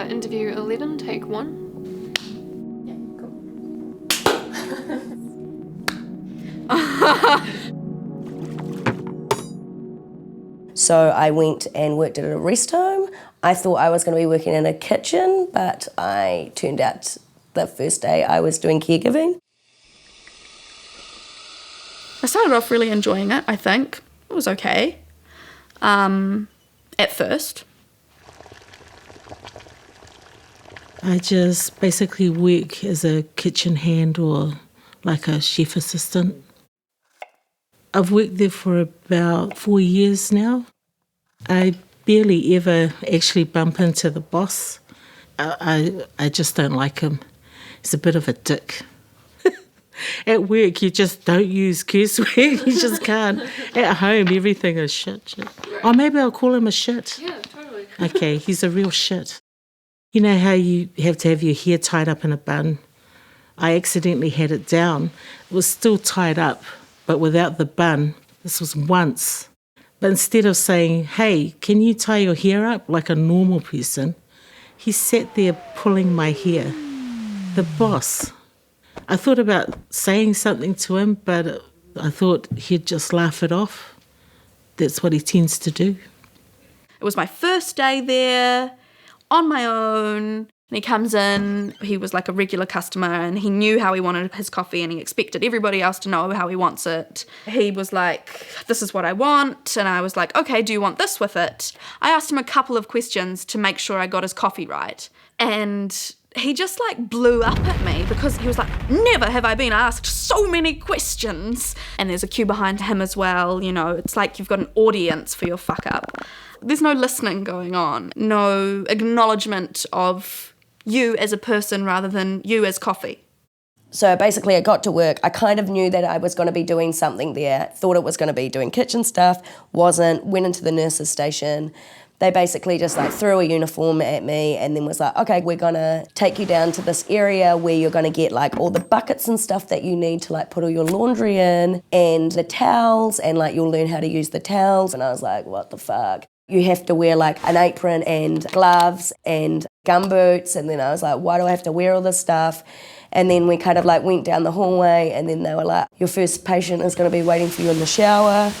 interview 11, take 1. Yeah, cool. So I went and worked at a rest home. I thought I was going to be working in a kitchen, but I turned out the first day I was doing caregiving. I started off really enjoying it, I think. It was okay. At first. I just basically work as a kitchen hand or like a chef assistant. I've worked there for about 4 years now. I barely ever actually bump into the boss. I just don't like him. He's a bit of a dick. At work, you just don't use curse words. You just can't. At home, everything is shit. Or maybe I'll call him a shit. Yeah, totally. Okay, he's a real shit. You know how you have to have your hair tied up in a bun? I accidentally had it down. It was still tied up, but without the bun. This was once. But instead of saying, hey, can you tie your hair up like a normal person, he sat there pulling my hair. The boss. I thought about saying something to him, but I thought he'd just laugh it off. That's what he tends to do. It was my first day there, on my own. And he comes in, he was like a regular customer and he knew how he wanted his coffee and he expected everybody else to know how he wants it. He was like, this is what I want. And I was like, okay, do you want this with it? I asked him a couple of questions to make sure I got his coffee right. And he just like blew up at me because he was like, never have I been asked so many questions. And there's a queue behind him as well. You know, it's like you've got an audience for your fuck up. There's no listening going on, no acknowledgement of you as a person rather than you as coffee. So basically I got to work. I kind of knew that I was going to be doing something there, thought it was going to be doing kitchen stuff, wasn't, went into the nurse's station. They basically just like threw a uniform at me and then was like, okay, we're going to take you down to this area where you're going to get like all the buckets and stuff that you need to like put all your laundry in and the towels and like you'll learn how to use the towels. And I was like, what the fuck? You have to wear like an apron and gloves and gumboots. And then I was like, why do I have to wear all this stuff? And then we kind of like went down the hallway and then they were like, your first patient is going to be waiting for you in the shower.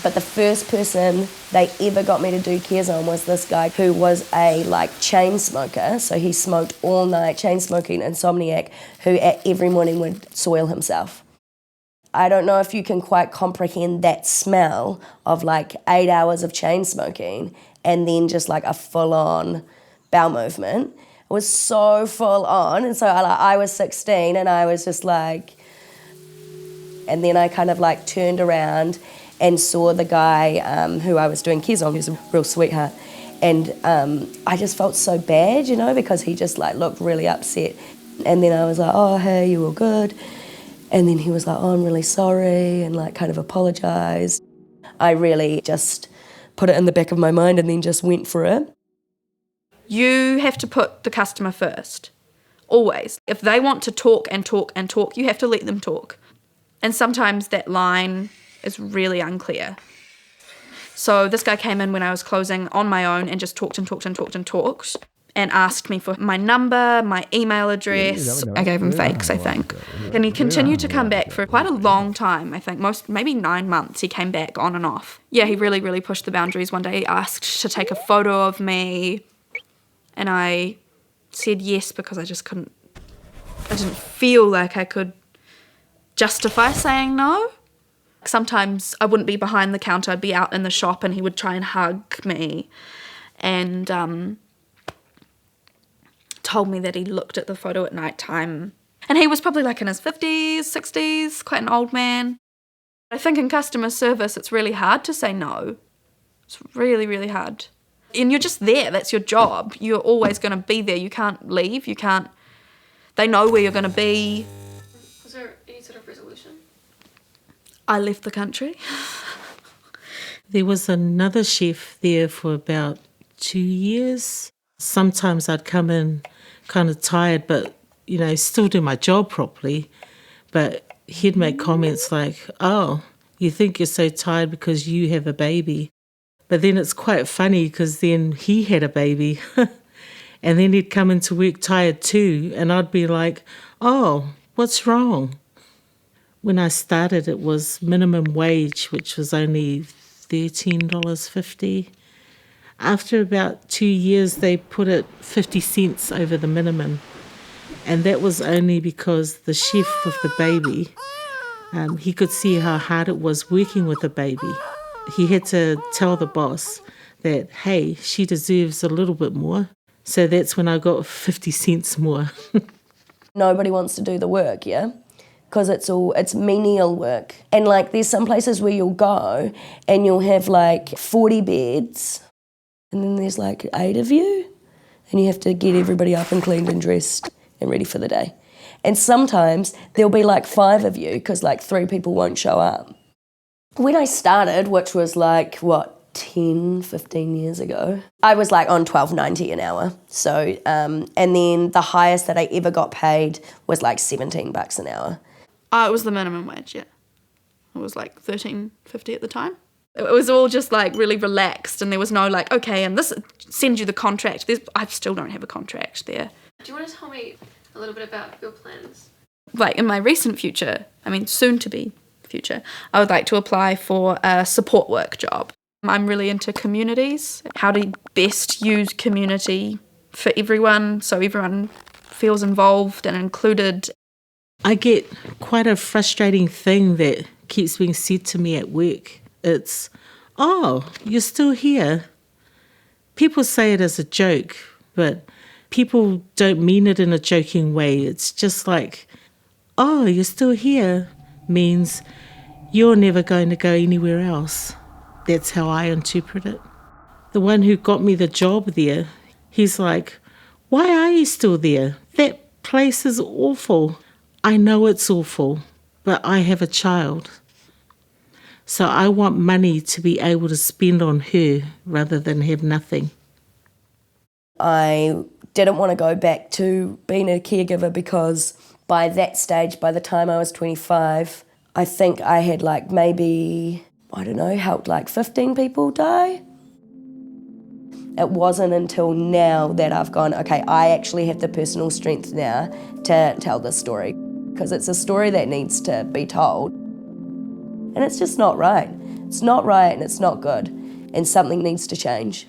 But the first person they ever got me to do cares on was this guy who was a like chain smoker. So he smoked all night, chain smoking, insomniac, who every morning would soil himself. I don't know if you can quite comprehend that smell of like 8 hours of chain smoking and then just like a full-on bowel movement. It was so full on. And so I was 16 and I was just like, and then I kind of like turned around and saw the guy who I was doing cares on, who's a real sweetheart. And I just felt so bad, you know, because he just like looked really upset. And then I was like, oh, hey, you all good? And then he was like, oh, I'm really sorry, and like kind of apologised. I really just put it in the back of my mind and then just went for it. You have to put the customer first, always. If they want to talk and talk and talk, you have to let them talk. And sometimes that line is really unclear. So this guy came in when I was closing on my own and just talked and talked and talked and talked and asked me for my number, my email address. I gave him fakes, I think. And he continued to come back for quite a long time, I think, maybe 9 months he came back on and off. Yeah, he really, really pushed the boundaries. One day he asked to take a photo of me and I said yes because I didn't feel like I could justify saying no. Sometimes I wouldn't be behind the counter, I'd be out in the shop and he would try and hug me and told me that he looked at the photo at night time. And he was probably like in his 50s, 60s, quite an old man. I think in customer service it's really hard to say no. It's really, really hard. And you're just there, that's your job. You're always going to be there, you can't leave, they know where you're going to be. Was there any sort of resolution? I left the country. There was another chef there for about 2 years. Sometimes I'd come in kind of tired, but, you know, still do my job properly. But he'd make comments like, oh, you think you're so tired because you have a baby. But then it's quite funny because then he had a baby. And then he'd come into work tired too, and I'd be like, oh, what's wrong? When I started, it was minimum wage, which was only $13.50. After about 2 years, they put it 50 cents over the minimum. And that was only because the chef of the baby, he could see how hard it was working with the baby. He had to tell the boss that, hey, she deserves a little bit more. So that's when I got 50 cents more. Nobody wants to do the work, yeah? Because it's menial work. And like there's some places where you'll go and you'll have like 40 beds and then there's like 8 of you and you have to get everybody up and cleaned and dressed and ready for the day. And sometimes there'll be like 5 of you because like 3 people won't show up. When I started, which was like, 10, 15 years ago, I was like on $12.90 an hour. So, and then the highest that I ever got paid was like $17 an hour. It was the minimum wage, yeah. It was like $13.50 at the time. It was all just like really relaxed and there was no like, okay, and this sends you the contract. I still don't have a contract there. Do you want to tell me a little bit about your plans? Like in my recent future, soon to be future, I would like to apply for a support work job. I'm really into communities, how to best use community for everyone so everyone feels involved and included. I get quite a frustrating thing that keeps being said to me at work. It's, oh, you're still here. People say it as a joke, but people don't mean it in a joking way. It's just like, oh, you're still here means you're never going to go anywhere else. That's how I interpret it. The one who got me the job there, he's like, why are you still there? That place is awful. I know it's awful, but I have a child. So I want money to be able to spend on her rather than have nothing. I didn't want to go back to being a caregiver because by that stage, by the time I was 25, I think I had like maybe, helped like 15 people die. It wasn't until now that I've gone, okay, I actually have the personal strength now to tell this story because it's a story that needs to be told. And it's just not right. It's not right and it's not good. And something needs to change.